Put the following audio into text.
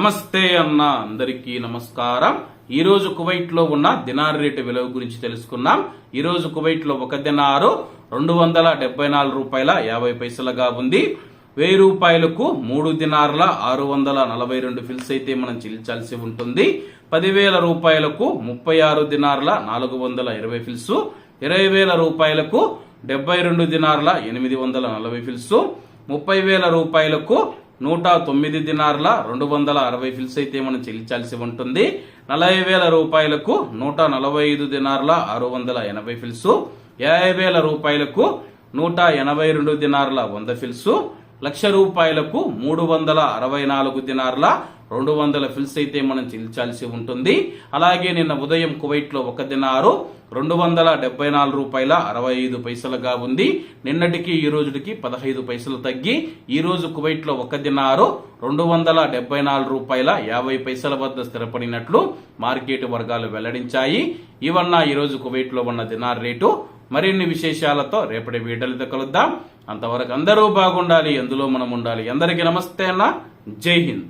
నమస్తే అన్న అందరికీ నమస్కారం. ఈ రోజు కువైట్ లో ఉన్న దినార్ రేటు విలువ గురించి తెలుసుకున్నాం. ఈ రోజు కువైట్ లో ఒక దినారు 274 రూపాయల 50 పైసలుగా ఉంది. 1000 రూపాయలకు 3 దినార్ల 642 ఫిల్స్ అయితే మనం చెల్లించాల్సి ఉంటుంది. 10,000 రూపాయలకు 36 దినార్ల 420 ఫిల్స్, 20,000 రూపాయలకు 72 దినార్ల 840 ఫిల్స్, 30,000 రూపాయలకు 109 దినార్ల 260 ఫిల్స్ అయితే మనం చెల్లించాల్సి ఉంటుంది. 40,000 రూపాయలకు 145 దినార్ల 680 ఫిల్స్, 50,000 రూపాయలకు 182 దినార్ల 100 ఫిల్స్, 1,00,000 రూపాయలకు 364 దినార్ల 200 ఫిల్స్ అయితే మనం చెల్లించాల్సి ఉంటుంది. అలాగే నిన్న ఉదయం కువైట్ లో ఒక దినారు 274 రూపాయల 65 పైసలుగా ఉంది. నిన్నటికి ఈ రోజుకి 15 పైసలు తగ్గి ఈ రోజు కువైట్ లో ఒక దినారు 274 రూపాయల 50 పైసల వద్ద స్థిరపడినట్లు మార్కెట్ వర్గాలు వెల్లడించాయి. ఇవన్న ఈ రోజు కువైట్ లో ఉన్న దినార్ రేటు. మరిన్ని విశేషాలతో రేపటి వీడియోలతో కలుద్దాం. అంతవరకు అందరూ బాగుండాలి, అందులో మనం ఉండాలి. అందరికీ నమస్తే అన్న, జై హింద్.